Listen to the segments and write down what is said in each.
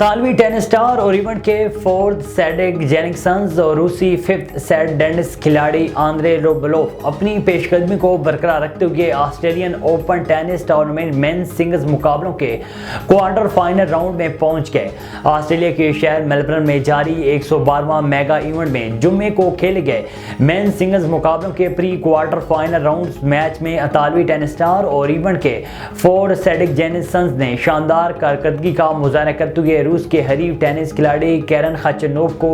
اطالوی tennis star اور event کے فورتھ سیڈک جینکنسن اور روسی ففتھ سیڈ ٹینس کھلاڑی آندرے روبلوف اپنی پیش قدمی کو برقرار رکھتے ہوئے Australian open tennis tournament men's singles مقابلوں کے کوارٹر فائنل راؤنڈ میں پہنچ گئے۔ آسٹریلیا کے شہر میلبرن میں جاری 112واں میگا ایونٹ میں جمعے کو کھیلے گئے مینز سنگلز مقابلوں کے pre quarter final round match میں اطالوی ٹینس اسٹار اور ایونٹ کے فورتھ سیڈک جینکنسن نے شاندار کارکردگی کا مظاہرہ کرتے ہوئے روس کے حریف ٹینس کھلاڑی کیرن خچنوف کو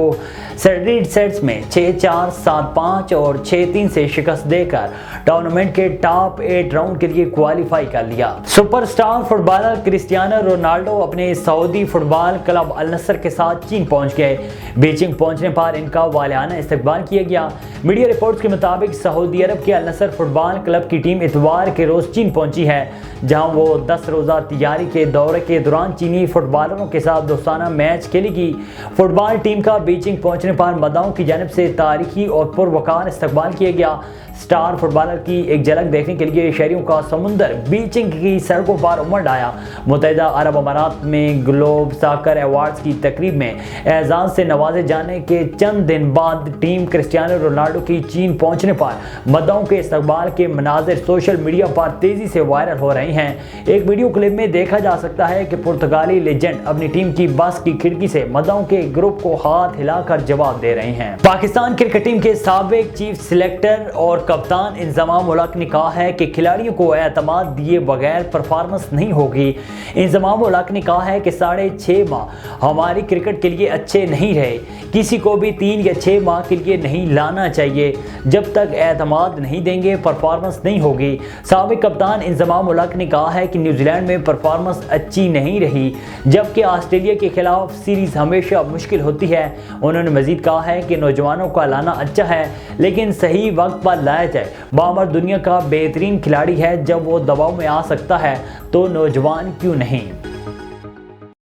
سیٹ سیٹس میں 6-4، 7-5 اور 6-3 سے شکست دے کر ٹورنامنٹ کے ٹاپ 8 راؤنڈ کے لیے کوالیفائی کر لیا۔ Super star footballer Cristiano Ronaldo اپنے سعودی فٹ بال کلب النصر کے ساتھ چین پہنچ گئے۔ بیجنگ پہنچنے پر ان کا والہانہ استقبال کیا گیا۔ میڈیا رپورٹس کے مطابق سعودی عرب کے النصر فٹ بال کلب کی ٹیم اتوار کے روز چین پہنچی ہے، جہاں وہ 10 روزہ تجاری کے دورے کے دوران چینی فٹ بالروں کے ساتھ دوستانہ میچ کھیلے گی۔ فٹ بال ٹیم کا بیجنگ پہنچنے پر مداحوں کی جانب سے تاریخی اور پروقار استقبال کیا گیا۔ اسٹار فٹ بالر کی ایک جھلک دیکھنے کے لیے شہریوں کا سمندر بیجنگ کی سڑکوں پر امڑ آیا۔ متحدہ عرب امارات میں گلوب ساکر ایوارڈز کی تقریب میں اعزاز سے نوازے جانے کے چند دن بعد ٹیم کرسٹیانو رونالڈو کی چین پہنچنے پر مداحوں کے استقبال کے مناظر سوشل میڈیا پر تیزی سے وائرل ہو رہے ہیں۔ ایک ویڈیو کلپ میں دیکھا جا سکتا ہے کہ پرتگالی لیجنڈ اپنی ٹیم کی بس کی کھڑکی سے مداحوں کے گروپ کو ہاتھ ہلا کر جواب دے رہے ہیں۔ پاکستان کرکٹ ٹیم کے سابق چیف سلیکٹر اور کپتان انضمام الحق نے کہا ہے کہ کھلاڑیوں کو اعتماد دیے بغیر پرفارمنس نہیں ہوگی۔ انضمام الحق نے کہا ہے کہ 6.5 ماہ ہماری کرکٹ کے لیے اچھے نہیں رہے، کسی کو بھی 3 یا 6 ماہ کے لیے نہیں لانا چاہیے۔ جب تک اعتماد نہیں دیں گے پرفارمنس نہیں ہوگی۔ سابق کپتان انضمام الحق نے کہا ہے کہ نیوزی لینڈ میں پرفارمنس اچھی نہیں رہی، جبکہ آسٹریلیا کے خلاف سیریز ہمیشہ مشکل ہوتی ہے۔ انہوں نے مزید کہا ہے کہ نوجوانوں کا لانا اچھا ہے، لیکن صحیح وقت پر لایا جائے۔ بابر دنیا کا بہترین کھلاڑی ہے، جب وہ دباؤ میں آ سکتا ہے تو نوجوان کیوں نہیں؟